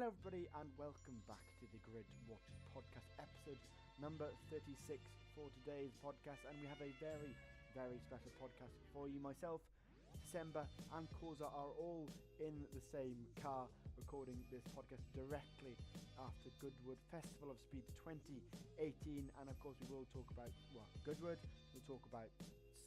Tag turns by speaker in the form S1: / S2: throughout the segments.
S1: Hello everybody and welcome back to the Grid Watchers podcast, episode number 36 for today's podcast, and we have a very, very special podcast for you. Myself, December and Causa are all in the same car recording this podcast directly after Goodwood Festival of Speed 2018, and of course we will talk about Goodwood, we'll talk about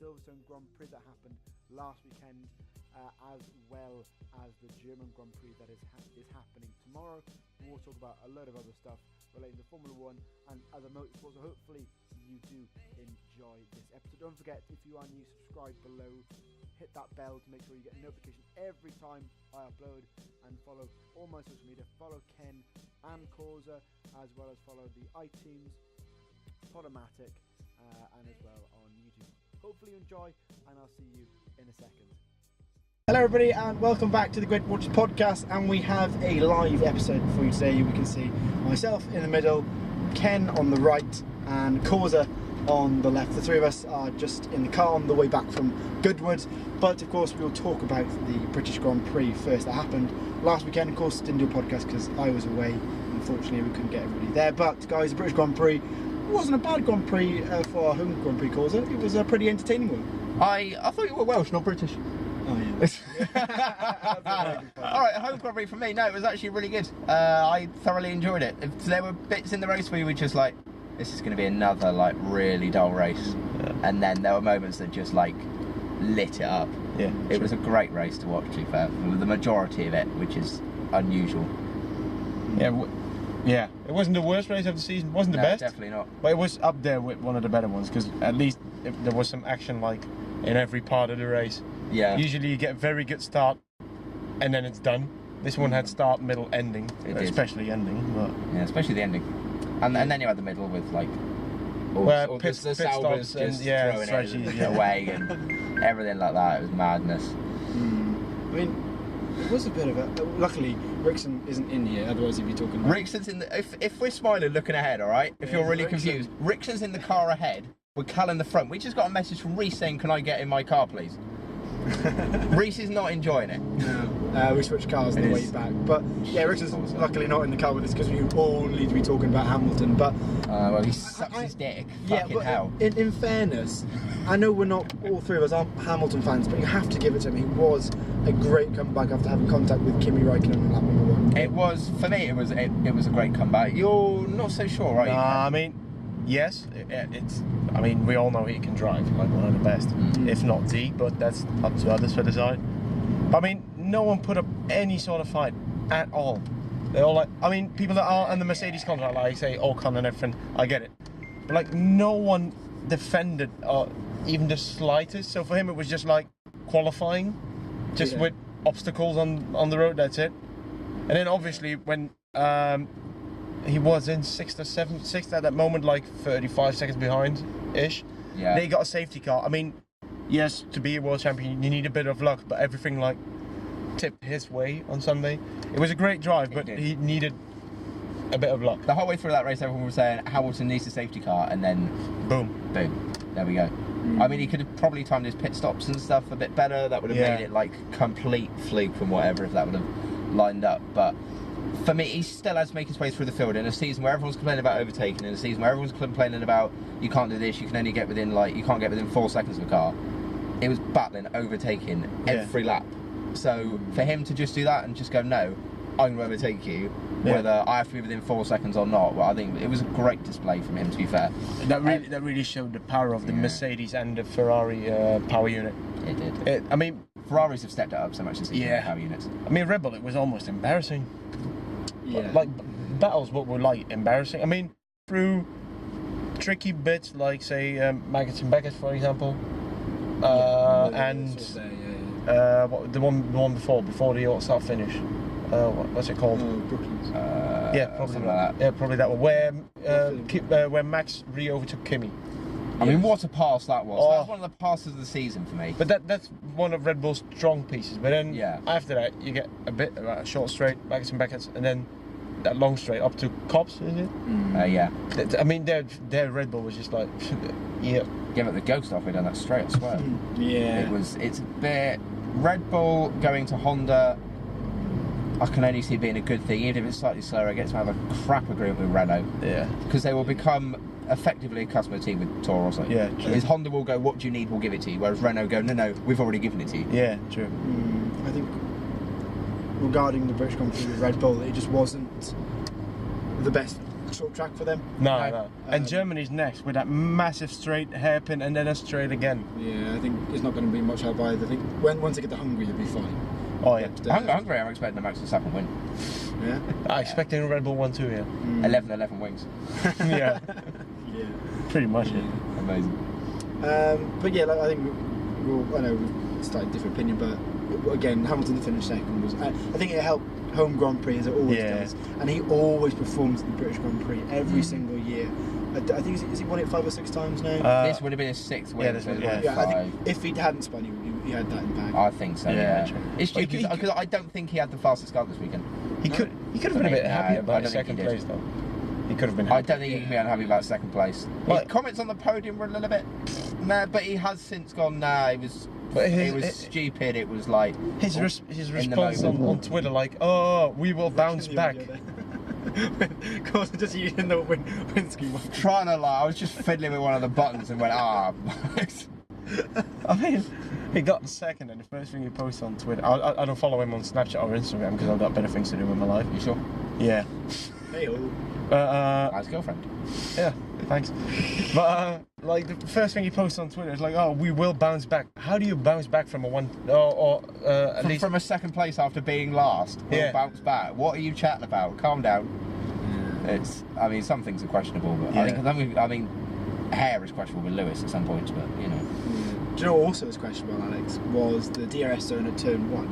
S1: Silverstone Grand Prix that happened last weekend, as well as the German Grand Prix that is happening tomorrow. We'll talk about a load of other stuff relating to Formula 1 and other motorsports, so hopefully you do enjoy this episode. Don't forget, if you are new, subscribe below, hit that bell to make sure you get a notification every time I upload, and follow all my social media. Follow Ken and Causa, as well as follow the iTunes, Podomatic, and as well on YouTube. Hopefully you enjoy, and I'll see you in a second. Hello everybody and welcome back to the Grid Watchers podcast, and we have a live episode for you today. We can see myself in the middle, Ken on the right and Causa on the left. The three of us are just in the car on the way back from Goodwood, but of course we'll talk about the British Grand Prix first that happened last weekend. Of course didn't do a podcast because I was away, unfortunately we couldn't get everybody there, but guys, the British Grand Prix wasn't a bad Grand Prix for our home Grand Prix, Causa. It was a pretty entertaining one.
S2: I thought you were Welsh, not British.
S1: Oh yeah.
S2: Alright, home Grand Prix for me. No, it was actually really good. I thoroughly enjoyed it. There were bits in the race where you were just like, this is going to be another like really dull race, and then there were moments that just like lit it up.
S1: Yeah,
S2: it was a great race to watch, to be fair, for the majority of it, which is unusual.
S3: Yeah, it wasn't the worst race of the season. Wasn't the best,
S2: definitely not.
S3: But it was up there with one of the better ones, because at least there was some action like in every part of the race.
S2: Yeah.
S3: Usually you get a very good start and then it's done. This one had start, middle, ending. Especially ending. But
S2: yeah, especially the ending. And then you had the middle with like all
S3: pit
S2: the Salvers just throwing it away and everything like that. It was madness.
S1: I mean, it was a bit of a... Luckily, Rickson isn't in here, otherwise he'd be talking about...
S2: Rickson's in the... If we're smiling looking ahead, alright? If you're really confused, Rickson's in the car ahead with Cal in the front. We just got a message from Reese saying, can I get in my car, please? Reese is not enjoying it.
S1: No, we switched cars on the way back. But yeah, Rickson's luckily not in the car with us because we all need to be talking about Hamilton. But
S2: well, he sucks his dick. Fucking hell.
S1: In fairness, I know we're not, all three of us aren't Hamilton fans, but you have to give it to him. He was a great comeback after having contact with Kimi Räikkönen on lap number 1.
S2: It was, for me, it was a great comeback. You're not so sure, right?
S3: I mean, yes, it's. I mean, we all know he can drive, like one of the best, if not the, but that's up to others to decide. But I mean, no one put up any sort of fight at all. They all like, I mean, people that are in the Mercedes contract, like say Ocon and everything, I get it. But like, no one defended even the slightest. So for him, it was just like qualifying, just with obstacles on the road. That's it. And then obviously when he was in 6th or 7th at that moment, like 35 seconds behind-ish.
S2: Yeah.
S3: They got a safety car. I mean, yes, to be a world champion, you need a bit of luck, but everything like tipped his way on Sunday. It was a great drive, but he needed a bit of luck.
S2: The whole way through that race, everyone was saying Hamilton needs a safety car, and then boom, there we go. I mean, he could have probably timed his pit stops and stuff a bit better. That would have made it like complete fluke from whatever if that would have lined up, but. For me, he still has to make his way through the field in a season where everyone's complaining about overtaking, in a season where everyone's complaining about you can't do this, you can only get within you can't get within 4 seconds of a car. It was battling, overtaking every lap. So for him to just do that and just go, no, I'm going to overtake you, whether I have to be within 4 seconds or not, well, I think it was a great display from him, to be fair.
S3: That really showed the power of the Mercedes and the Ferrari power unit.
S2: It did.
S3: I mean,
S2: Ferraris have stepped it up so much this season, power units.
S3: I mean, Red Bull, it was almost embarrassing.
S1: Yeah.
S3: Like, battles what were like embarrassing. I mean, through tricky bits like, say, Maggots and Beckett, for example, and the one before the start finish. What's it called?
S1: Brooklands.
S3: Probably
S2: like that.
S3: Yeah, probably that one. Where Max overtook Kimi.
S2: I mean, what a pass that was. That was one of the passes of the season for me.
S3: But that's one of Red Bull's strong pieces. But then after that, you get a bit of a short straight, Maggots and Beckett, and then that long straight up to Cops, is it?
S2: Yeah.
S3: I mean, their Red Bull was just like,
S2: Give it the ghost halfway down that straight, I swear.
S1: Yeah.
S2: It's a bit... Red Bull going to Honda... I can only see it being a good thing, even if it's slightly slower. It gets to have a crap agreement with Renault.
S3: Yeah.
S2: Because they will become effectively a customer team with Toro Rosso.
S3: Yeah, true.
S2: Because Honda will go, what do you need, we'll give it to you. Whereas Renault go, no, we've already given it to you.
S3: Yeah, true.
S1: I think regarding the British Grand Prix with Red Bull, it just wasn't the best sort of track for them.
S3: No. And Germany's next with that massive straight hairpin and then a straight again.
S1: Yeah, I think it's not going to be much help either. I think once they get to Hungary, they'll be fine.
S3: Oh yeah.
S1: But,
S2: Hungary, I'm expecting a Max Verstappen win.
S1: Yeah.
S3: I'm expecting a Red Bull one too, yeah.
S2: 11 wings.
S3: Yeah.
S1: Yeah.
S3: Pretty much it.
S2: Amazing.
S1: But yeah, like, I think I know we've slightly different opinion, but again, Hamilton finished second was. I think it helped home Grand Prix as it always does, and he always performs in the British Grand Prix every single year. I think has he won it 5 or 6 times now?
S2: This would have been his 6th win.
S3: Yeah, this one,
S1: Yeah, I think if he hadn't spun, he had that in bag.
S2: I think so. Yeah.
S3: true.
S2: It's stupid because I don't think he had the fastest car this weekend.
S3: He could have been a bit happier
S2: I
S3: about
S2: don't think
S3: second
S2: he did.
S3: place though. He could have been.
S2: I don't think he can be unhappy about second place.
S3: Like-
S2: His comments on the podium were a little bit, nah, but he has since gone. Nah, it was stupid. It was like
S3: His
S2: in the
S3: response
S2: moment.
S3: on Twitter, like, "Oh, we will bounce back."
S1: Of course, just using the windscreen.
S2: Trying to lie, I was just fiddling with one of the buttons and went,
S3: I mean, he got second, and the first thing he posts on Twitter. I don't follow him on Snapchat or Instagram because I've got better things to do with my life.
S2: You sure?
S3: Yeah.
S1: Hey,
S2: Nice girlfriend.
S3: Yeah. Thanks. But like the first thing he posts on Twitter is like, "Oh, we will bounce back." How do you bounce back from a one at least
S2: From a second place after being last? We'll bounce back. What are you chatting about? Calm down. I mean, some things are questionable, but I mean, hair is questionable with Lewis at some points, but you know.
S1: Do you know what also was questionable, Alex? Was the DRS zone at turn 1.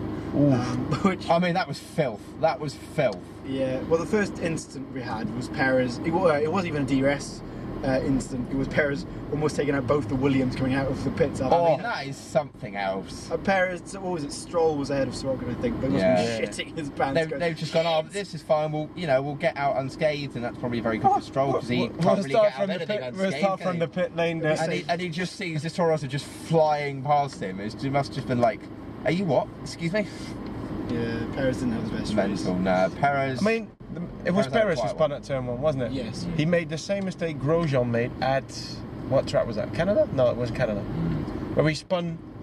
S1: Which,
S2: I mean, that was filth. That was filth.
S1: Yeah, well, the first incident we had was Perez. It wasn't even a DRS incident. It was Perez almost taking out both the Williams coming out of the pits.
S2: I mean, that is something else.
S1: Perez, what was it? Stroll was ahead of Sorokin, I think, but he must be shitting his pants.
S2: They've just gone, oh, this is fine. We'll get out unscathed, and that's probably very good for Stroll because he can't really get out of anything unscathed.
S3: We'll start from the pit lane there.
S2: And he just sees this Toro Rosso just flying past him. He must have just been like, "Are you what? Excuse me?"
S1: Yeah, Perez didn't have his best race.
S2: Mental. Nah, Perez.
S3: I mean, it was Perez who spun at turn 1, wasn't it?
S1: Yes.
S3: He made the same mistake Grosjean made at what track was that? Canada? No, it wasn't Canada. Where he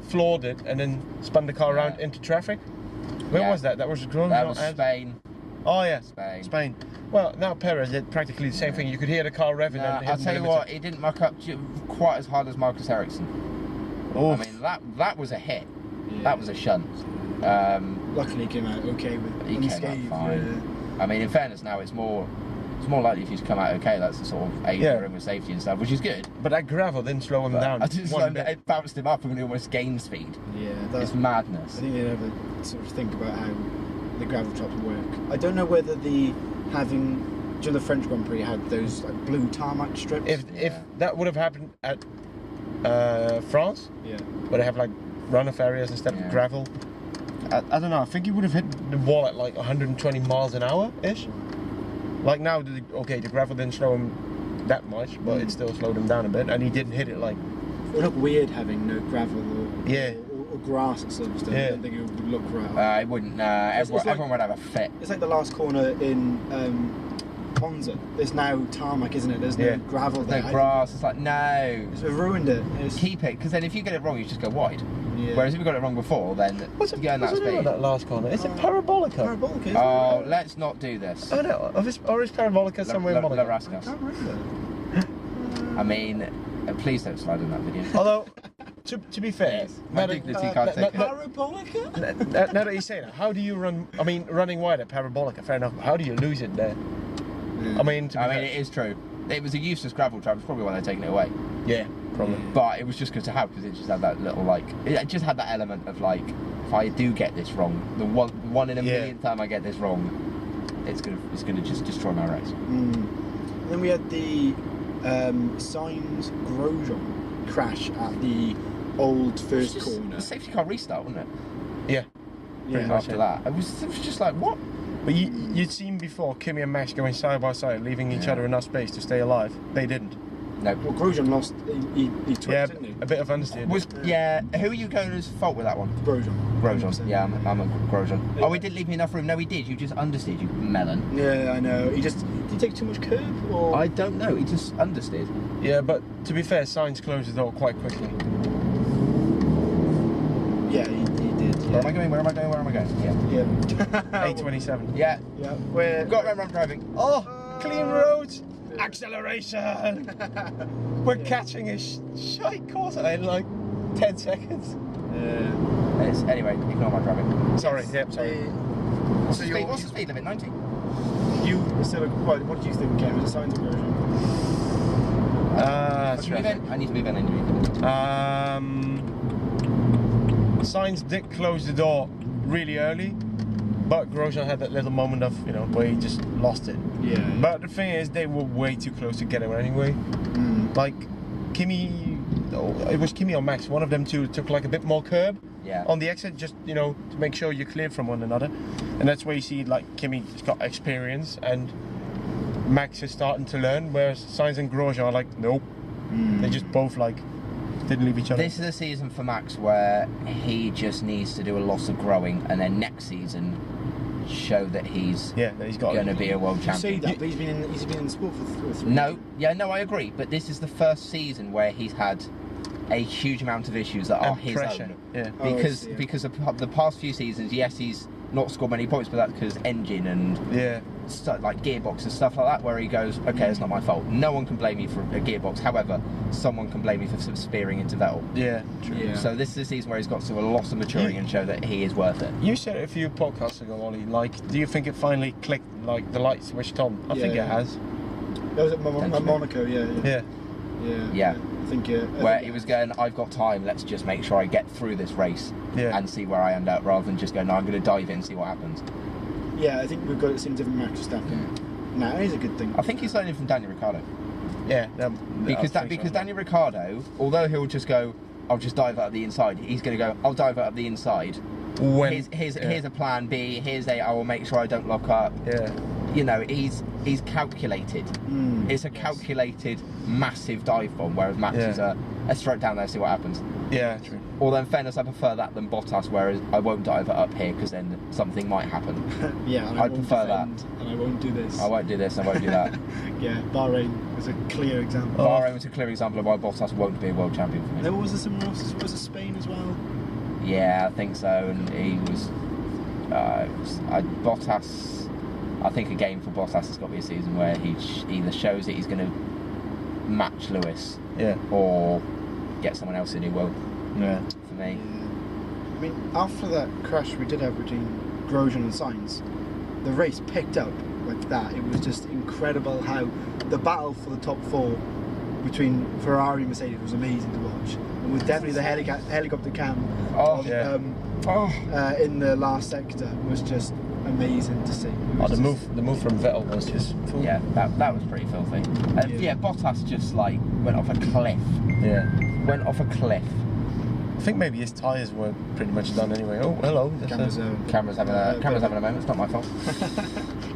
S3: floored it, and then spun the car around into traffic. Where was that? That was Grosjean.
S2: That was Spain.
S3: Oh yeah,
S2: Spain.
S3: Well, now Perez did practically the same thing. You could hear the car revving.
S2: I'll tell you what, he didn't muck up quite as hard as Marcus Ericsson. I mean, that was a hit.
S1: Yeah.
S2: That was a shunt.
S1: Luckily, he came out okay with
S2: He came out fine. I mean, in fairness, now it's more likely if he's come out okay. That's the sort of aid for him with safety and stuff, which is good.
S3: But that gravel didn't slow him down.
S2: It bounced him up and he almost gained speed.
S1: Yeah,
S2: it's madness.
S1: I think they never sort of think about how the gravel traps work. I don't know whether during the French Grand Prix had those like blue tarmac strips.
S3: If that would have happened at France, where they have like runoff areas instead of gravel. I don't know. I think he would have hit the wall at like 120 miles an hour ish. Like now, the gravel didn't slow him that much, but it still slowed him down a bit, and he didn't hit it like.
S1: It would look weird having no gravel or grass at Silverstone. I don't think it would look right.
S2: It wouldn't. Everyone would have a fit.
S1: It's like the last corner in Monza. There's now tarmac, isn't it? There's no gravel there.
S2: No grass. It's like no.
S1: It's ruined it.
S2: Keep it, because then if you get it wrong, you just go wide.
S1: Yeah.
S2: Whereas if you got it wrong before, then
S3: what's
S2: you go in that speed.
S3: That last corner? Is it Parabolica?
S1: Parabolica, isn't
S2: Oh,
S1: it?
S2: let's not do this.
S3: Oh no, or is Parabolica somewhere in Monaco?
S1: I can't remember.
S2: I mean, please don't slide in that video.
S3: Although, to be fair,
S2: my dignity can't take it.
S1: Parabolica?
S3: Now that you say that, how do you run? I mean, running wide at Parabolica, fair enough. But how do you lose it there? I mean,
S2: it is true. It was a useless gravel trap. It's probably why they're taking it away.
S3: Yeah, probably.
S2: But it was just good to have because it just had that little it just had that element of like, if I do get this wrong, the one in a million time I get this wrong, it's gonna just destroy my race.
S1: Then we had the Sainz Grosjean crash at the old first corner.
S2: The safety car restart, wasn't it?
S3: Yeah.
S2: Pretty much after that, it was just like what?
S3: But you'd seen before Kimi and Max going side by side, leaving each other enough space to stay alive. They didn't.
S2: No.
S1: Well, Grosjean lost. He twitched, didn't he?
S3: a bit of understeer.
S2: Who are you going as fault with that one?
S1: Grosjean.
S2: Grosjean. Yeah, I'm a Grosjean. Yeah. Oh, he didn't leave me enough room. No, he did. You just understeered, you melon.
S1: Yeah, I know. Did he take too much curb? Or?
S2: I don't know. He just understeered.
S3: Yeah, but to be fair, Sainz closed the door quite quickly.
S1: Yeah, he did. Yeah.
S2: Where am I going? Where am I going? Where am I going?
S3: Yeah. 8:27.
S2: Yeah.
S1: Yeah.
S2: Got to remember I'm driving.
S3: Oh, clean roads. Acceleration. We're catching a shite course in like 10 seconds.
S2: Anyway, ignore my driving.
S3: Sorry. Yep. Sorry.
S2: What's the speed limit? 90.
S1: What do you think, Ken? Was it Sainz or Grosjean?
S2: I need to move in.
S3: Sainz did close the door really early, but Grosjean had that little moment of, where he just lost it.
S1: Yeah.
S3: But the thing is, they were way too close together anyway. Like, it was Kimi or Max, one of them two took like a bit more curb on the exit, just, to make sure you're clear from one another. And that's where you see, like, Kimi's got experience and Max is starting to learn, whereas Sainz and Grosjean are like, nope. They just both, like, didn't leave each other.
S2: This is a season for Max where he just needs to do a lot of growing, and then next season show that he's going to be a world champion.
S1: You say that, but he's been in the sport for 3
S2: No, I agree. But this is the first season where he's had a huge amount of issues that are his
S3: pressure.
S2: own.
S3: Yeah.
S2: Because of the past few seasons, yes, he's not scored many points, but that's because engine and stuff like gearbox and stuff like that, where he goes, okay, it's not my fault. No one can blame me for a gearbox. However, someone can blame me for spearing into Vettel.
S3: Yeah, true.
S2: Yeah. So this is a season where he's got to do a lot of maturing and show that he is worth it.
S3: You said it a few podcasts ago, Ollie, like, do you think it finally clicked, like, the light switched on? I think it has.
S1: That was at Monaco, yeah. I think
S2: where he was going, I've got time, let's just make sure I get through this race and see where I end up, rather than just go, no, I'm going to dive in and see what happens.
S1: Yeah, I think we've got it seen different Max Verstappen. No, it is a good thing.
S2: I think he's learning from Daniel Ricciardo.
S3: Yeah,
S2: because Daniel Ricciardo, although he'll just go, I'll just dive out of the inside, he's going to go, I'll dive out of the inside. Here's a plan B, I will make sure I don't lock up.
S3: Yeah.
S2: He's calculated. It's a calculated, massive dive bomb, whereas Max is a stroke down there, see what happens.
S3: Yeah, true.
S2: Although in fairness, I prefer that than Bottas, whereas I won't dive it up here because then something might happen.
S1: I
S2: prefer that.
S1: And I won't do this.
S2: I won't do this, I won't do that.
S1: Yeah, Bahrain was a clear example.
S2: Bahrain was a clear example of why Bottas won't be a world champion for me.
S1: There was somewhere else, was it Spain as well?
S2: Yeah, I think so, and he was... Bottas... I think a game for Bottas has got to be a season where he either shows that he's going to match Lewis, or get someone else in who won't.
S3: Yeah.
S2: For me.
S1: Yeah. I mean, after that crash we did have between Grosjean and Sainz, the race picked up like that. It was just incredible how the battle for the top 4 between Ferrari and Mercedes was amazing to watch. It was definitely the helicopter cam in the last sector was just amazing to see.
S3: The move from Vettel was just cool.
S2: Yeah, that was pretty filthy. Bottas just like went off a cliff.
S3: Yeah.
S2: Went off a cliff.
S3: I think maybe his tyres were pretty much done anyway. Oh, hello.
S2: Camera's having a moment. It's not my fault.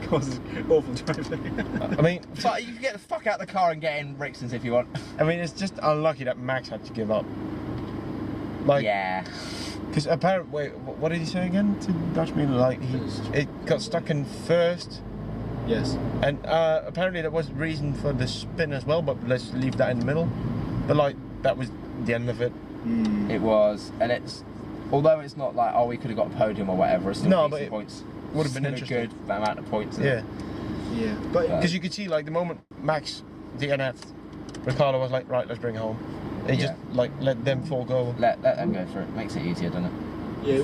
S1: Causes awful driving.
S3: I mean,
S2: so you can get the fuck out of the car and get in Rixon's if you want.
S3: I mean, it's just unlucky that Max had to give up. Like,
S2: yeah.
S3: Because apparently, what did he say again to Dutchman? Like, it got stuck in first.
S1: Yes.
S3: And apparently there was reason for the spin as well, but let's leave that in the middle. But like, that was the end of it.
S2: It was, and although it's not like, we could have got a podium or whatever, it's still decent points.
S3: Would have been
S2: interesting. A good amount of points.
S3: Yeah.
S1: Yeah. But
S3: because you could see, like, the moment Max DNF'd, Ricciardo was like, right, let's bring it home. He just like let them 4 go.
S2: Let them go for it. Makes it easier, doesn't it?
S1: Yeah,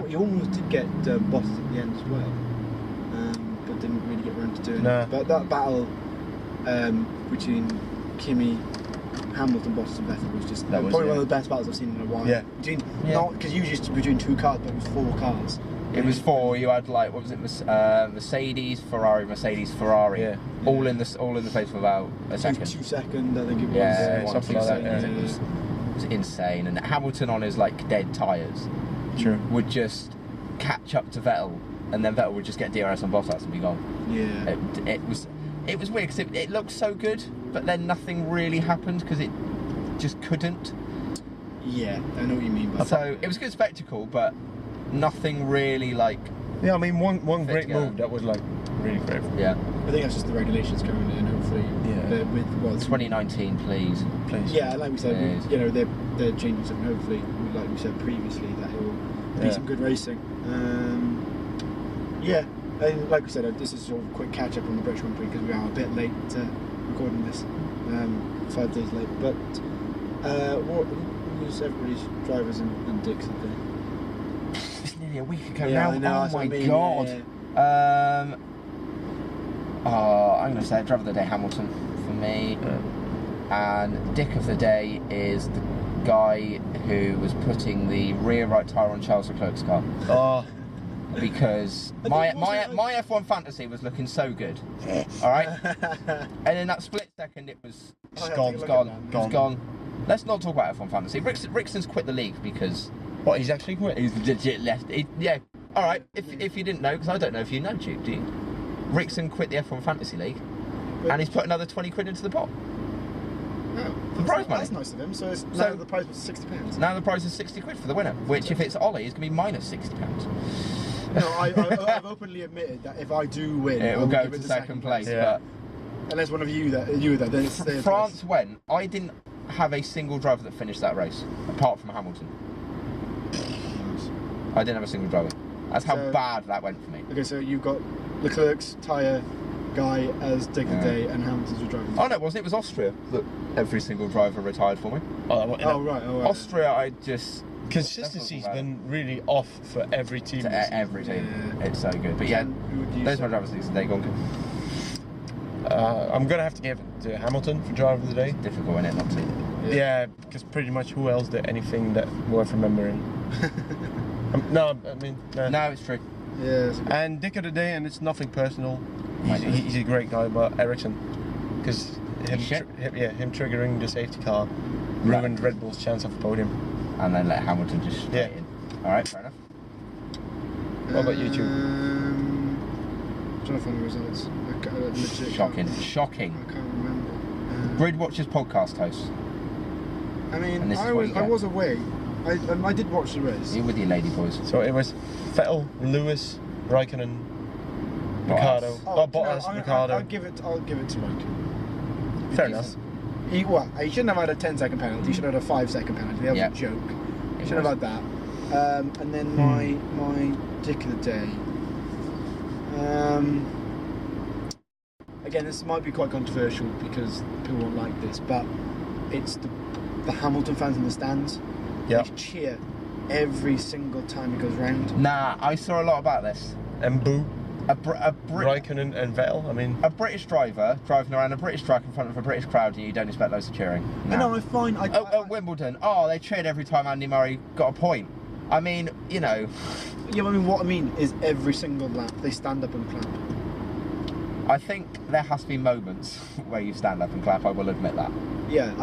S1: he almost did get Bottas at the end as well, but didn't really get around to doing it. But that battle between Kimi, Hamilton, Bottas, and Vettel was just probably one of the best battles I've seen in a while.
S3: Yeah.
S1: Not because usually it's between 2 cars, but it was 4 cars.
S2: It was 4. You had like, what was it? Mercedes, Ferrari, all in the space for about a second.
S1: 2 seconds, I think it was.
S2: Yeah,
S3: something like that. Yeah.
S2: It was insane. And Hamilton on his like dead tyres, would just catch up to Vettel, and then Vettel would just get DRS on Bottas and be gone.
S1: Yeah.
S2: it was weird because it looked so good, but then nothing really happened because it just couldn't.
S1: Yeah, I know what you mean.
S2: So it was a good spectacle, but nothing really like.
S3: Yeah, I mean one great
S2: together.
S3: move that was like really great.
S2: Yeah.
S1: I think that's just the regulations coming in, hopefully.
S3: Yeah.
S1: With
S2: 2019, please.
S1: Yeah, like we said,
S2: Please.
S1: you know, they're changing something. Hopefully, like we said previously, that it will be some good racing. Yeah, and like we said, this is sort of a quick catch up on the British Grand Prix because we are a bit late recording this, 5 days late. But who's everybody's drivers and dicks of the day?
S2: It's nearly a week ago
S1: Yeah,
S2: now.
S1: I know,
S2: Oh my
S1: I mean,
S2: god.
S1: yeah.
S2: I'm going to say driver of the day Hamilton for me, and dick of the day is the guy who was putting the rear right tyre on Charles Leclerc's car.
S3: Oh,
S2: Because my F1 fantasy was looking so good, all right, and in that split second it was gone. Let's not talk about F1 fantasy. Rickson's quit the league because
S3: he's actually quit?
S2: he's legit left. Yeah, all right. If you didn't know, because I don't know if you know, do you? Rickson quit the F1 fantasy league, and he's put another 20 quid into the pot.
S1: The
S2: prize money.
S1: That's nice of him. So now the prize was £60.
S2: Now the prize is 60 quid for the winner, which if it's Ollie is going to be minus £60.
S1: No, I've openly admitted that if I do win,
S2: It
S1: I
S2: will go
S1: give it
S2: to
S1: the
S2: second place.
S3: Yeah.
S2: But
S1: unless one of you there, then it's third
S2: France
S1: place.
S2: went. I didn't have a single driver that finished that race, apart from Hamilton. I didn't have a single driver. That's how bad that went for me.
S1: Okay, so you've got Leclerc's tyre guy as dick of the day and Hamilton's your driver.
S2: Oh no, it wasn't. It was Austria that every single driver retired for me.
S1: Oh right.
S2: Austria, I just
S3: Consistency's been really off for every team.
S2: every team. Yeah. It's so good. But yeah, those are my drivers of the day. Go on.
S3: I'm gonna have to give it to Hamilton for driver of the day.
S2: Difficult, isn't it, not to?
S3: Yeah, because pretty much who else did anything that worth remembering? No,
S2: No, it's true.
S1: Yeah.
S3: And dick of the day, and it's nothing personal. He's a great guy, but Ericsson, because him triggering the safety car ruined Red Bull's chance of a podium.
S2: And then let Hamilton just straight in. All right, fair enough.
S3: What about you two?
S1: I'm trying to find the results.
S2: Shocking.
S1: I can't remember.
S2: Grid Watchers podcast host.
S1: I mean,
S2: I
S1: was away. I did watch the race.
S2: You're with your lady boys.
S3: So it was Vettel, Lewis, Raikkonen, Ricciardo. Bottas, Ricciardo.
S1: I'll give it to Raikkonen.
S3: Fair enough.
S1: He shouldn't have had a 10-second penalty. He should have had a 5-second penalty. That was a joke. He should have had that. And then my dick of the day. Again, this might be quite controversial because people won't like this, but it's the Hamilton fans in the stands.
S3: Yeah.
S1: They cheer every single time it goes round.
S2: Nah, I saw a lot about this.
S3: And boo.
S2: Raikkonen
S3: and Vettel. I mean,
S2: a British driver driving around a British track in front of a British crowd, and you don't expect loads of cheering.
S1: No. I know, I'm fine.
S2: At Wimbledon, they cheered every time Andy Murray got a point. I mean, you know.
S1: Yeah, I mean, what I mean is every single lap they stand up and clap.
S2: I think there has to be moments where you stand up and clap. I will admit that.
S1: Yeah,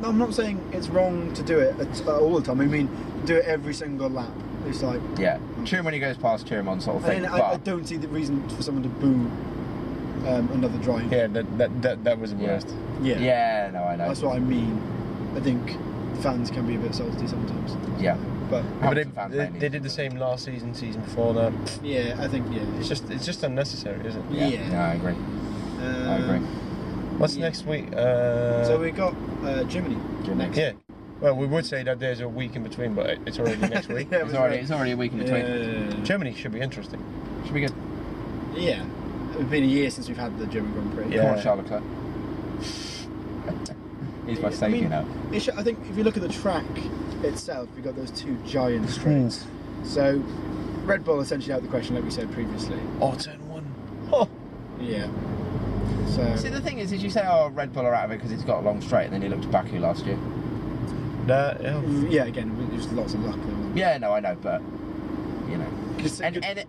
S1: I'm not saying it's wrong to do it all the time. I mean, do it every single lap. It's like
S2: cheer him when he goes past, cheer him on, sort of thing.
S1: I don't see the reason for someone to boo another driver.
S3: Yeah, that was the worst.
S2: Yeah, no, I know.
S1: That's what I mean. I think fans can be a bit salty sometimes.
S2: Yeah,
S1: but
S3: they did the same last season before that.
S1: Yeah, I think
S3: it's just unnecessary, isn't it?
S1: Yeah.
S2: No, I agree. I agree.
S3: What's next week?
S1: So we got Germany next.
S3: Yeah. Well, we would say that there's a week in between, but it's already next week.
S2: It's already a week in between.
S3: Germany should be interesting.
S2: Should be good.
S1: Yeah. It's been a year since we've had the German Grand Prix.
S2: Come on, Charles Leclerc. He's my saviour now.
S1: I think if you look at the track itself, you've got those two giant straights. So Red Bull essentially out of the question, like we said previously.
S3: Turn one. Oh.
S1: Yeah. So
S2: see, the thing is you say, Red Bull are out of it because it's got a long straight, and then you looked at Baku last year.
S1: Yeah, again, just lots of luck.
S2: Yeah, no, I know, but you know,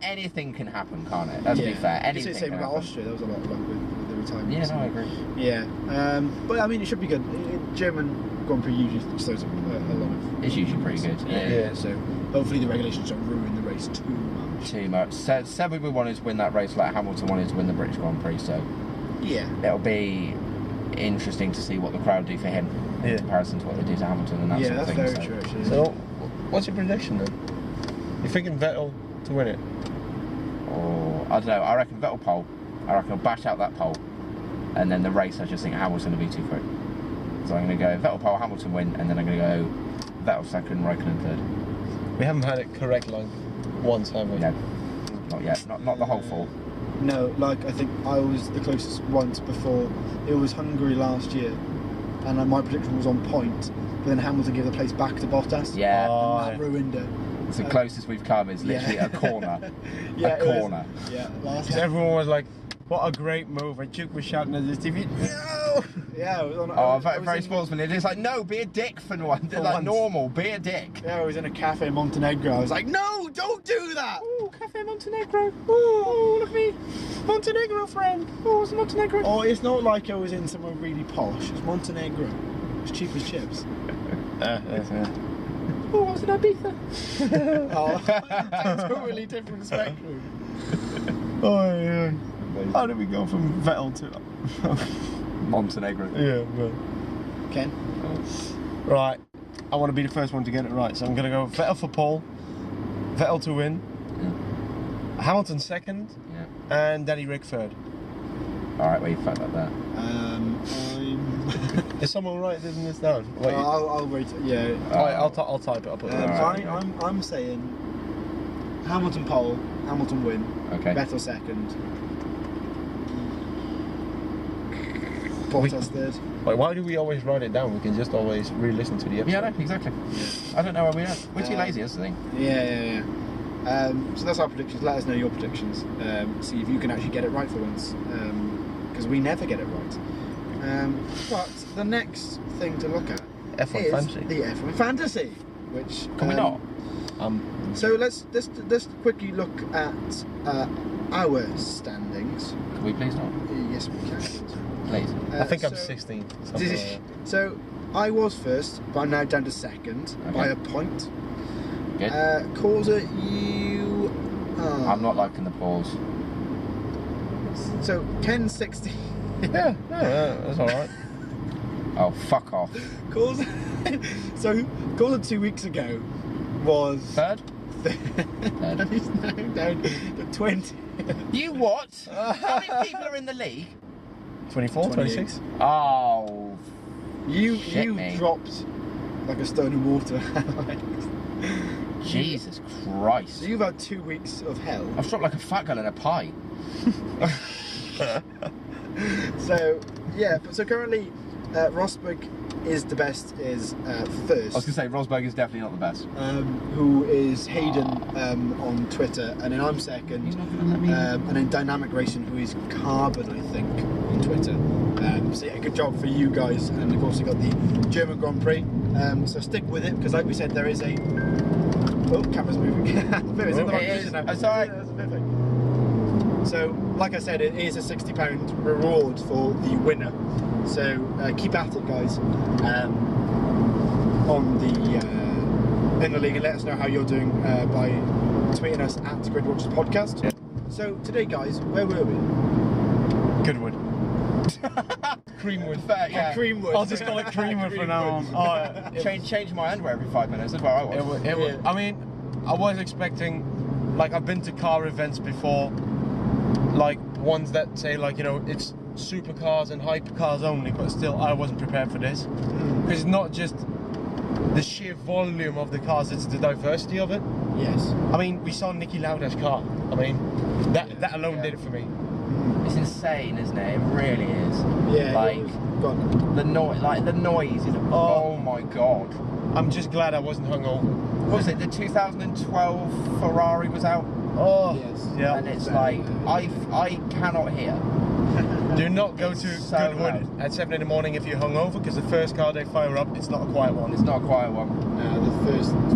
S2: anything can happen, can't it? Let's be fair. Anything.
S1: Same about Austria. There was a lot of luck with the retirement.
S2: Yeah, no, I agree.
S1: Yeah, but I mean, it should be good. German Grand Prix usually throws up a lot of.
S2: It's usually pretty good.
S1: Yeah. So hopefully the regulations don't ruin the race too much.
S2: Said we wanted to win that race like Hamilton wanted to win the British Grand Prix, so
S1: Yeah.
S2: it'll be interesting to see what the crowd do for him in comparison to what they do to Hamilton and that sort of thing.
S1: That's very true, actually.
S3: So, what's your prediction then? You're thinking Vettel to win it?
S2: Or, I don't know, I reckon Vettel pole. I reckon he'll bash out that pole. And then the race, I just think Hamilton will be too quick. So I'm going to go Vettel pole, Hamilton win, and then I'm going to go Vettel second, Raikkonen third.
S3: We haven't had it correct like once, have we?
S2: No, not yet. Not the whole four.
S1: No, like I think I was the closest once before. It was Hungary last year, and my prediction was on point. But then Hamilton gave the place back to Bottas.
S2: Yeah.
S1: And that ruined it.
S2: It's the closest we've come is literally a corner.
S1: Yeah,
S2: a corner.
S1: Last
S3: Because everyone was like, what a great move. And Duke was shouting at his TV, no!
S1: Yeah, it was on,
S2: Oh, very sportsmanly. It's like, no, be a dick for one. Like
S1: once.
S2: normal, be a dick.
S1: Yeah, I was in a cafe in Montenegro. I was like, no, don't do that!
S2: Oh, Cafe Montenegro. Oh, look at me. Montenegro friend. Oh, it's Montenegro.
S1: Oh, it's not like I was in somewhere really posh. It's Montenegro. It's cheap as chips.
S2: Oh, I was in Ibiza.
S1: Oh, that's a totally different spectrum.
S3: Oh, yeah. How did we go from Vettel to...
S2: Montenegro.
S3: Yeah, but...
S1: Ken?
S3: Right, I want to be the first one to get it right, so I'm going to go Vettel for pole, Vettel to win, Hamilton second, and Danny Rick third.
S2: Alright, well, you fucked up that.
S3: Is someone writing this down? Wait,
S1: I'll wait. Yeah.
S3: I'll type it up.
S1: I'm saying Hamilton pole, Hamilton win,
S2: Okay.
S1: Vettel second, Bottas third.
S3: Wait, why do we always write it down? We can just always re-listen to the episode.
S2: Yeah, no, exactly. I don't know where we are. We're too lazy, that's the thing.
S1: Yeah. So that's our predictions. Let us know your predictions. See if you can actually get it right for once, because we never get it right. But the next thing to look at
S3: F1
S1: is
S3: Fantasy.
S1: the F1 Fantasy, which
S2: Can we not?
S1: So let's quickly look at our standings.
S2: Can we please not?
S1: Yes, we can.
S2: Please.
S3: I think I'm 16. Something like that.
S1: So I was first, but I'm now down to second by a point.
S2: Good.
S1: Causa, you are...
S2: I'm not liking the pause.
S1: So Ken's 16.
S3: Yeah, that's alright.
S2: Oh, fuck off.
S1: Causa 2 weeks ago was...
S2: Third?
S1: And he's now down to 20.
S2: You what? How many people are in the league?
S3: 24, 26?
S2: Oh,
S1: You
S2: me.
S1: dropped like a stone in water.
S2: Jesus Christ.
S1: So you've had 2 weeks of hell.
S2: I've dropped like a fat girl in a pie.
S1: So currently Rosberg is the best, is first.
S2: I was going to say, Rosberg is definitely not the best.
S1: Who is Hayden on Twitter, and then I'm second.
S2: He's not going to let me...
S1: And then Dynamic Racing, who is Carbon, I think, on Twitter. So yeah, good job for you guys. And of course you got the German Grand Prix. So stick with it, because like we said, there is a... Oh, camera's moving. It's in the right position now.
S2: Sorry.
S1: That's perfect. So, like I said, it is a £60 reward for the winner. So keep at it, guys. On the in the league, and let us know how you're doing by tweeting us at Grid Watchers Podcast.
S3: Yeah.
S1: So today, guys, where were we?
S3: Goodwood. Creamwood.
S2: Yeah.
S1: Creamwood.
S3: I'll just call it Creamwood from now on. Oh, yeah.
S2: Change my underwear every 5 minutes. That's where I was.
S3: I mean, I was expecting, like, I've been to car events before, like ones that say, like, you know, it's supercars and hypercars only, but still I wasn't prepared for this. Because it's not just the sheer volume of the cars, it's the diversity of it.
S1: Yes.
S3: I mean, we saw Niki Lauda's car. I mean, that alone did it for me.
S2: It's insane, isn't it? It really is.
S1: Yeah.
S2: Like the noise is. Oh my god.
S3: I'm just glad I wasn't hungover.
S2: What was it? The 2012 Ferrari was out.
S3: Oh,
S1: Yes.
S3: yeah.
S2: And it's like I cannot hear.
S3: Do not go
S2: It's
S3: to
S2: so
S3: Goodwood
S2: loud.
S3: at 7 in the morning if you're hungover, because the first car they fire up, it's not a quiet one.
S2: It's not a quiet one.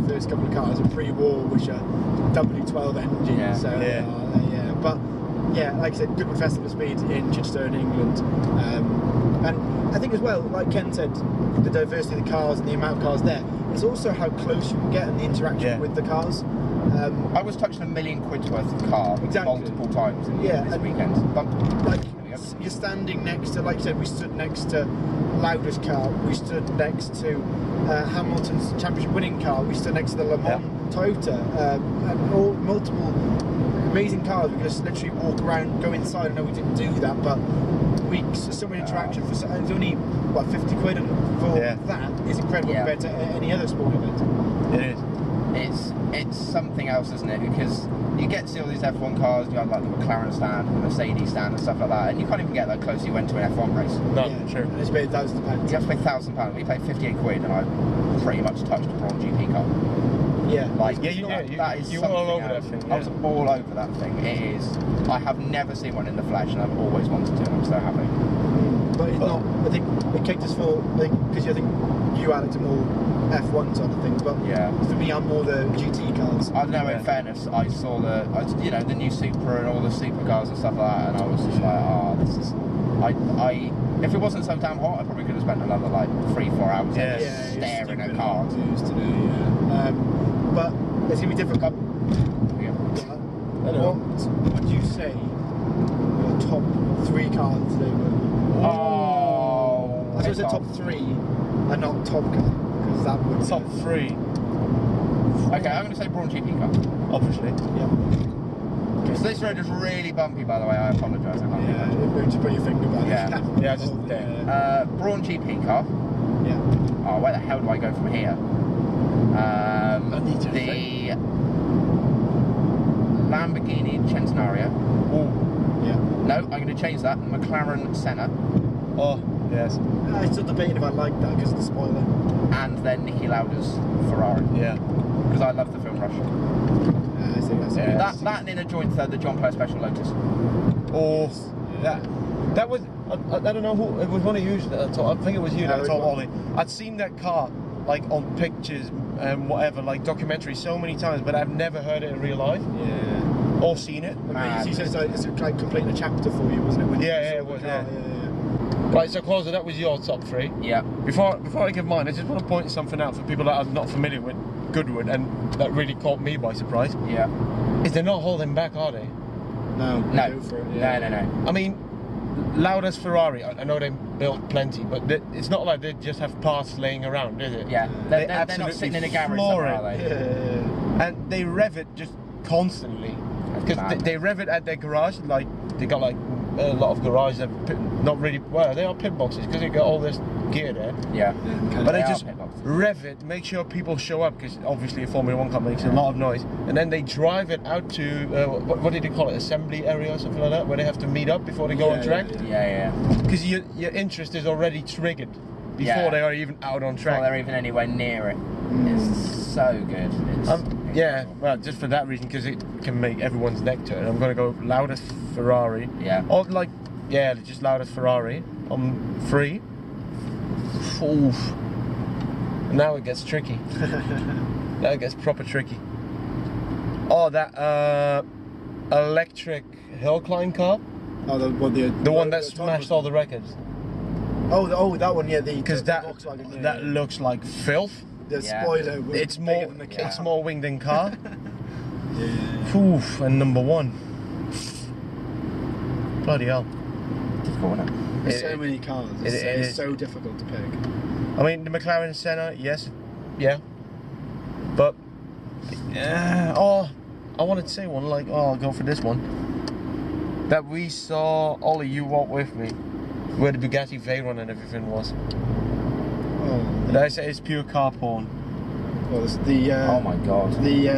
S1: The first couple of cars are pre-war, which are W12 engines.
S2: Yeah.
S1: So but yeah, like I said, Goodwood Festival Speed in Chichester in England, and I think as well, like Ken said, the diversity of the cars and the amount of cars there. It's also how close you can get and the interaction with the cars.
S2: I was touching £1 million worth of car
S1: Exactly.
S2: multiple times in this
S1: and
S2: weekend. But
S1: like
S2: there we go.
S1: you're standing next to, like you said, we stood next to Lauda's car, we stood next to Hamilton's championship winning car, we stood next to the Le Mans Toyota, and all multiple amazing cars. We just literally walk around, go inside. I know we didn't do that, but we so much interaction for. And it's only what, 50 quid, and for that is incredible compared to any other sporting event.
S3: It is.
S2: It's something else, isn't it? Because you get to see all these F1 cars. You have like the McLaren stand, the Mercedes stand, and stuff like that, and you can't even get that close. You went to an F1 race.
S3: No, true.
S1: And it's paid £1,000.
S2: You have to pay £1,000. We paid 58 quid, and I pretty much touched a Braun GP car.
S1: Yeah,
S2: like
S3: you
S2: were
S3: all over
S2: else.
S3: that thing.
S2: I was all over that thing. It is. I have never seen one in the flesh, and I've always wanted to. And I'm so happy.
S1: But it's not. I think it kicked us for because I think you, Alex, are more F1 sort of things. But for me, I'm more the GT cars.
S2: I know. In fairness, I saw the new Supra and all the supercars and stuff like that, and I was just like, oh, this is. I if it wasn't so damn hot, I probably could have spent another like 3-4 hours staring at cars.
S1: But it's gonna be difficult. What would you say your top 3 cars today were? I suppose top 3 and not top car, because that would
S3: top 3.
S2: Okay, I'm gonna say Braun GP car.
S3: Obviously.
S1: Yeah.
S2: So this road is really bumpy, by the way. I apologise. I can't
S1: just put your finger back.
S3: Yeah, just there.
S2: Braun GP car.
S1: Yeah.
S2: Oh, where the hell do I go from here? The Lamborghini Centenario.
S3: Oh.
S1: Yeah.
S2: No, I'm going to change that. McLaren Senna.
S3: Oh, yes.
S1: I'm still debating if I like that because of the spoiler.
S2: And then Niki Lauda's Ferrari.
S3: Yeah.
S2: Because I love the film Rush.
S1: I think that's
S2: that and in a joint third, the John Player Special Lotus.
S3: Oh, that was. I don't know who it was. One of you that told, I think it was you that told Ollie. I'd seen that car like on pictures and whatever, like documentaries, so many times, but I've never heard it in real life.
S1: Yeah.
S3: Or seen it.
S1: You said it's like completing a chapter for you, wasn't it? When
S3: it was. Right, so Clauser, that was your top 3.
S2: Yeah.
S3: Before I give mine, I just want to point something out for people that are not familiar with Goodwood, and that really caught me by surprise.
S2: Yeah.
S3: Is they're not holding back, are they?
S2: No.
S1: Go for it,
S2: No.
S3: I mean, Lauda's Ferrari, I know they built plenty, but it's not like they just have parts laying around, is it?
S2: Yeah. They're not sitting in a garage somewhere, are they?
S3: Yeah. And they rev it just constantly. Because they rev it at their garage, like they got like a lot of garages that not really, well, they are pit boxes because they got all this gear there.
S2: Yeah.
S3: But they just rev it, make sure people show up, because obviously a Formula 1 car makes a lot of noise, and then they drive it out to what did they call it, assembly area or something like that, where they have to meet up before they go on track.
S2: Yeah.
S3: Because your interest is already triggered before they are even out on track.
S2: Before they're even anywhere near it. It's so good.
S3: Well, just for that reason, because it can make everyone's neck turn. I'm going to go Lauda's Ferrari.
S2: Yeah.
S3: Or just Lauda's Ferrari on 3. Oof. Now it gets tricky. Now it gets proper tricky. Oh, that electric hill climb car.
S1: Oh, the
S3: one that smashed all the records.
S1: Oh, that one, yeah.
S3: Because that looks like filth.
S1: The spoiler.
S3: It's more wing than car.
S1: Yeah.
S3: Oof, and number 1. Bloody hell.
S2: Difficult, isn't it?
S1: There's so many cars. It's so difficult to pick.
S3: I mean, the McLaren Senna, yes, yeah, but I wanted to say one I'll go for this one. That we saw, Ollie, you walked with me, where the Bugatti Veyron and everything was.
S1: Oh.
S3: Did I say it's pure car porn?
S1: Well, it's the.
S2: Oh my god.
S1: The.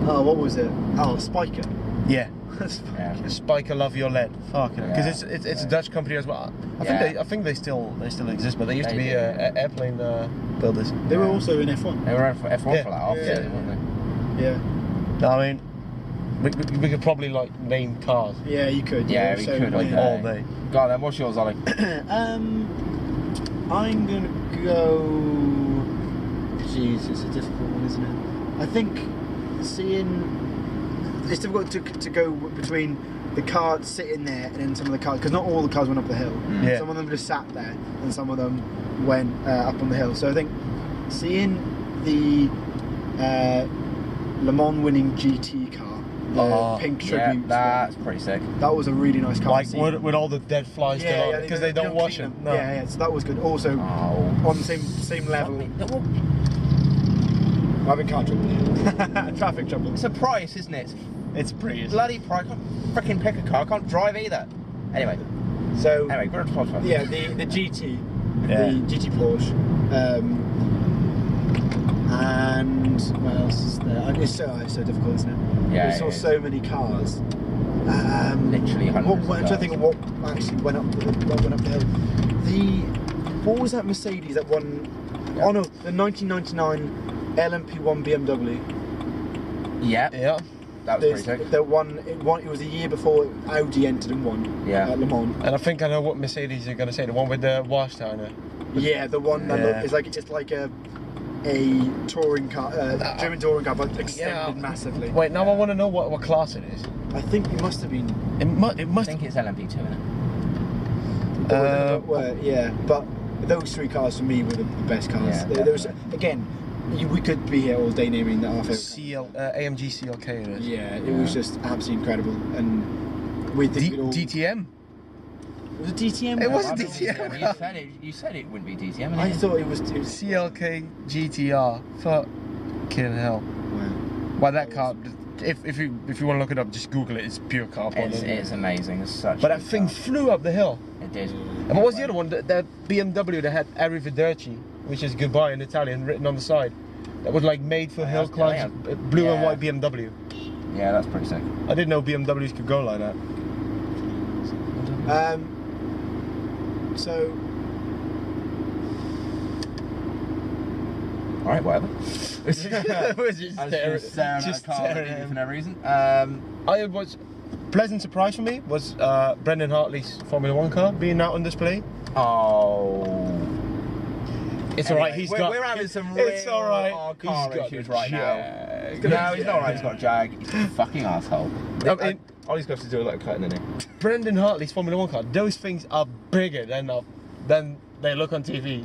S1: What was it? Oh, Spiker.
S3: Yeah. Spiker, love your lead. Fuck it. Because it's a Dutch company as well. I think they still exist, but they used to be airplane builders.
S1: They were also in F1.
S2: They were in F1 for that, obviously, weren't they?
S1: Yeah.
S3: No, I mean, we could probably name cars.
S1: Yeah, you could.
S2: Yeah, we could all
S3: day.
S2: Go on then. What's yours, Ollie?
S1: I'm gonna go. Jeez, it's a difficult one, isn't it? I think it's difficult to go between the car sitting there and then some of the cars, because not all the cars went up the hill.
S3: Yeah.
S1: Some of them just sat there, and some of them went up on the hill. So I think seeing the Le Mans winning GT car the pink tribute.
S2: That's pretty sick.
S1: That was a really nice car.
S3: Like with all the dead flies still on, because they don't wash them. No.
S1: Yeah, so that was good. Also, on the same level. I'm having car trouble. Traffic trouble.
S2: It's a price, isn't it?
S3: It's pretty.
S2: Bloody price. I can't freaking pick a car. I can't drive either. Anyway, we're on Spotify.
S1: Yeah, the GT,
S3: Yeah.
S1: the GT Porsche, and what else is there? It's so difficult, isn't it?
S2: Yeah,
S1: we saw so many cars.
S2: Literally hundreds.
S1: I'm trying to think of what actually went up the hill. What was that Mercedes that won?
S2: Yeah.
S1: Oh no, the 1999 LMP1 BMW.
S2: Yeah.
S3: Yeah.
S2: That was pretty sick.
S1: It was a year before Audi entered and won at Le Mans.
S3: And I think I know what Mercedes are going to say. The one with the wash tiner.
S1: Yeah, the one that it's like a touring car, German touring car, but extended massively.
S3: Wait, now I want to know what class it is.
S1: I think it must have been.
S3: It must.
S2: I think it's LMP2, isn't it?
S1: Yeah, but those three cars for me were the best cars.
S2: Yeah,
S1: There was, again, we could be here all day naming that our favourite.
S3: AMG CLK it is.
S1: Yeah, it was just absolutely incredible, and we think
S3: DTM.
S1: Was it DTM?
S3: It wasn't DTM.
S2: You said it wouldn't be DTM.
S1: I thought it was
S3: CLK GTR. Fucking hell.
S1: Wow.
S3: Well, that car. If you want to look it up, just Google it. It's pure carbon.
S2: It's amazing. It's such.
S3: But that thing flew up the hill.
S2: It did.
S3: And what was the other one? That BMW that had Arrivederci, which is goodbye in Italian, written on the side. That was like made for hill climbs. Blue and white BMW.
S2: Yeah, that's pretty sick.
S3: I didn't know BMWs could go like that.
S1: So.
S2: Alright, whatever.
S3: We're just
S2: I was just staring at a car for no reason.
S3: I was pleasant surprise for me was Brendan Hartley's Formula 1 car being out on display.
S2: Oh.
S3: It's alright,
S2: we're having some real
S3: it's alright.
S2: car issues right now.
S3: No,
S2: he's not right, he's got a Jag. He's a fucking asshole.
S3: I mean,
S2: all he's got to do is like cutting in it.
S3: Brendan Hartley's Formula 1 car, those things are bigger than they look on TV.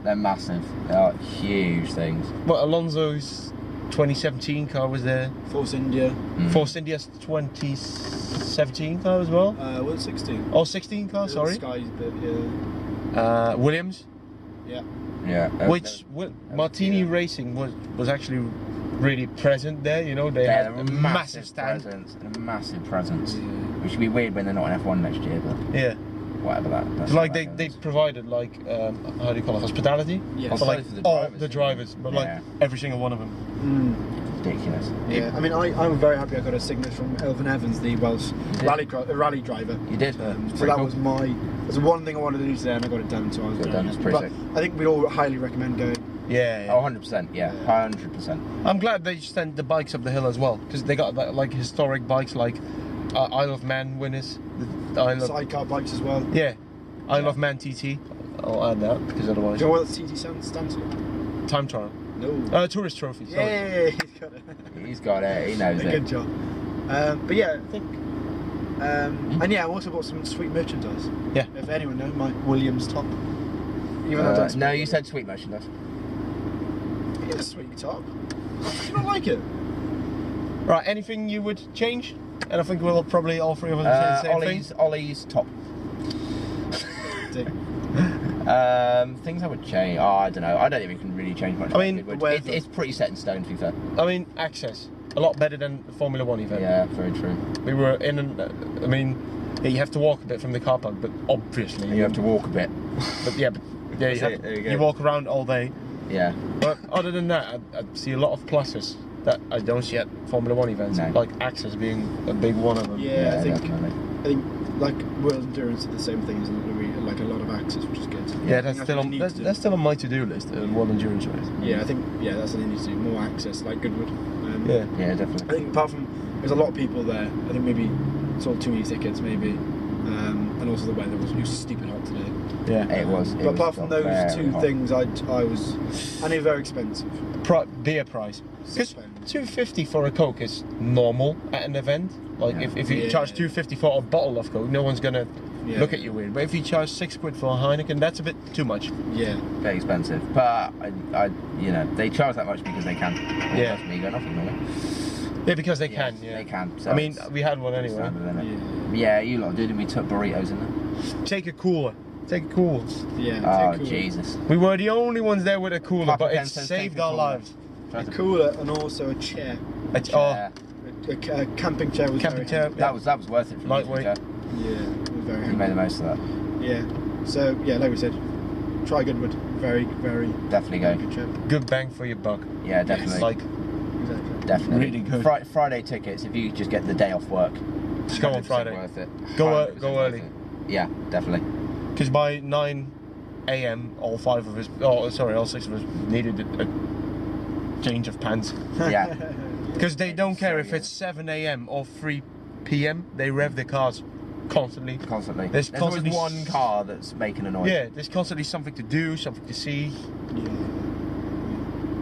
S2: They're massive. They are huge things.
S3: Well, Alonso's 2017 car was there.
S1: Force India.
S3: Force India's 2017 car as well.
S1: Was it 16?
S3: Oh, 16 car, sorry.
S1: Sky's bit, yeah.
S3: Williams.
S1: Yeah.
S2: Yeah.
S3: Which Martini Racing was actually really present there. You know, they had a massive stand.
S2: A massive presence. Yeah. Which would be weird when they're not in F1 next year, but
S3: yeah.
S2: Whatever that's
S3: like they provided like how do you call it, hospitality for like all the drivers, but like every single one of them.
S2: Ridiculous.
S1: Yeah, I mean I'm very happy I got a signature from Elvin Evans, the Welsh rally driver.
S2: You did.
S1: So that was the one thing I wanted to do today, and I got it done. So I was
S2: done. It's pretty sick.
S1: I think we'd all highly recommend going.
S3: Yeah.
S2: Oh, 100%. Yeah, 100%.
S3: I'm glad they sent the bikes up the hill as well, because they got like historic bikes like Isle of Man winners.
S1: Sidecar bikes as well.
S3: Yeah. Isle of Man TT. I'll add that because otherwise.
S1: Do you know what TT stands for?
S3: Time trial.
S1: No.
S3: Tourist trophy. Sorry.
S1: Yeah, he's got it.
S2: He's got it. He knows it.
S1: Good job. But yeah, I think. And yeah, I also bought some sweet merchandise.
S3: Yeah.
S1: If anyone knows my Williams top.
S2: No, you said sweet merchandise.
S1: It's a sweet top. I don't like it.
S3: Right. Anything you would change? And I think we'll probably all three of us say the same thing.
S2: Ollie's top. Things I would change. Oh, I don't know. I don't think we can really change much.
S3: I mean,
S2: it's pretty set in stone, to be fair.
S3: I mean, access a lot better than the Formula 1 event.
S2: Yeah, very true.
S3: We were in I mean, yeah, you have to walk a bit from the car park, but obviously
S2: you have to walk a bit.
S3: You walk around all day.
S2: Yeah.
S3: But other than that, I see a lot of pluses that I don't see at Formula 1 events, like access being a big one of them.
S1: Yeah, I think like World Endurance are the same thing, isn't it? Like a lot of access, which is good.
S3: Yeah, that's still on my to-do list, World Endurance race.
S1: Yeah, I think that's what they need to do, more access, like Goodwood.
S2: Yeah, definitely.
S1: I think apart from, there's a lot of people there, I think maybe sold too many tickets, maybe, and also the weather was stupid hot today.
S3: Yeah,
S2: it was.
S1: But apart from those two things, I was, and they're very expensive.
S3: Beer price. Because $2.50 for a Coke is normal at an event. Like if you charge $2.50 for a bottle of Coke, no one's gonna look at you weird. But if you charge £6 for a Heineken, that's a bit too much.
S1: Yeah,
S2: very expensive. But I they charge that much because they can.
S3: Yeah,
S2: me go nothing really.
S3: Yeah, because they
S2: Yes,
S3: can. Yeah,
S2: they can. So
S3: I mean,
S2: it's
S3: we had one anyway.
S2: standard, isn't it? Yeah, you lot did, and we took burritos in there.
S3: Take a cooler. Take a cooler.
S4: Yeah.
S2: Oh,
S4: take a cooler.
S2: Jesus.
S3: We were the only ones there with a cooler,
S2: Papa
S3: but it
S2: Ken says
S3: saved
S2: take a
S3: our
S2: cooler.
S3: lives.
S4: A cooler and also a chair.
S3: It's,
S2: Yeah.
S4: A camping chair was
S3: Camping
S4: very
S3: chair.
S4: handy.
S2: That was worth it for
S3: Lightweight.
S2: me. To
S4: Yeah, it was very
S2: you
S4: handy.
S2: made the most of that.
S4: Yeah. So yeah, like we said, try Goodwood. Very, very
S2: Definitely go.
S4: good trip.
S3: good bang for your buck.
S2: Yeah, definitely.
S3: Like,
S4: Exactly.
S2: Definitely.
S3: really good.
S2: Friday tickets. If you just get the day off work,
S3: just go on
S2: 100%
S3: Friday.
S2: Worth it.
S3: Go
S2: 100%
S3: go
S2: worth
S3: early.
S2: it. Yeah, definitely.
S3: Because by 9 a.m., all 5 of us, all 6 of us needed a change of pants.
S2: Yeah.
S3: Because they don't care if
S2: yeah.
S3: it's 7 a.m. or 3 p.m. They rev their cars constantly.
S2: Constantly.
S3: There's
S2: There's always
S3: constantly
S2: one car that's making a noise.
S3: Yeah, there's constantly something to do, something to see.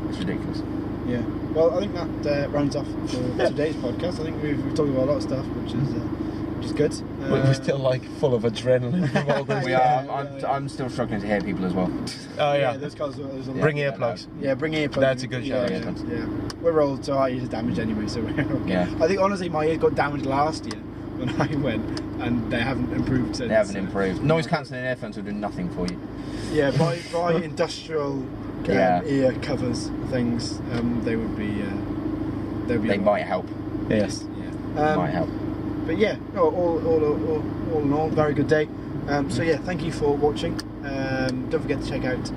S2: It's ridiculous.
S4: Yeah. Well, I think that rounds off for today's podcast. I think we've talked about a lot of stuff, which is good.
S3: We're still like full of adrenaline from all this.
S2: We
S4: Yeah,
S2: are.
S4: yeah.
S2: I'm still struggling to hear people as well.
S3: Oh yeah.
S4: Those cars. There's a lot.
S3: Bring
S2: Yeah,
S3: earplugs.
S4: Yeah, bring earplugs.
S3: That's a good shout,
S4: Yeah,
S2: yeah.
S4: yeah. We're old, so our ears are damaged anyway, so we're okay.
S2: Yeah.
S4: I think honestly, my ears got damaged last year when I went, and they haven't improved since.
S2: They haven't improved. Noise cancelling earphones will do nothing for you.
S4: Yeah, buy industrial
S2: Yeah.
S4: ear covers things. They would be. They'd be.
S2: They might help.
S3: Yes.
S4: Yeah.
S2: Might help.
S4: But yeah, no, all in all, very good day. So yeah, thank you for watching. Don't forget to check out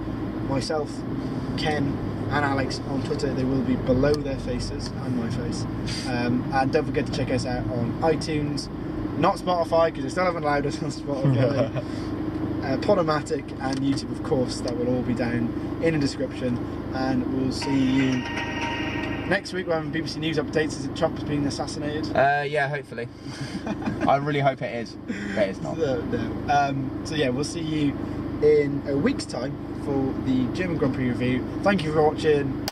S4: myself, Ken, and Alex on Twitter. They will be below their faces and my face. And don't forget to check us out on iTunes, not Spotify because they still haven't allowed us on Spotify. Podomatic and YouTube, of course. That will all be down in the description. And we'll see you next week. We're having BBC News updates. Is it Trump's being assassinated?
S2: Yeah, hopefully. I really hope it is. But it's not.
S4: No. So yeah, we'll see you in a week's time for the German Grand Prix review. Thank you for watching.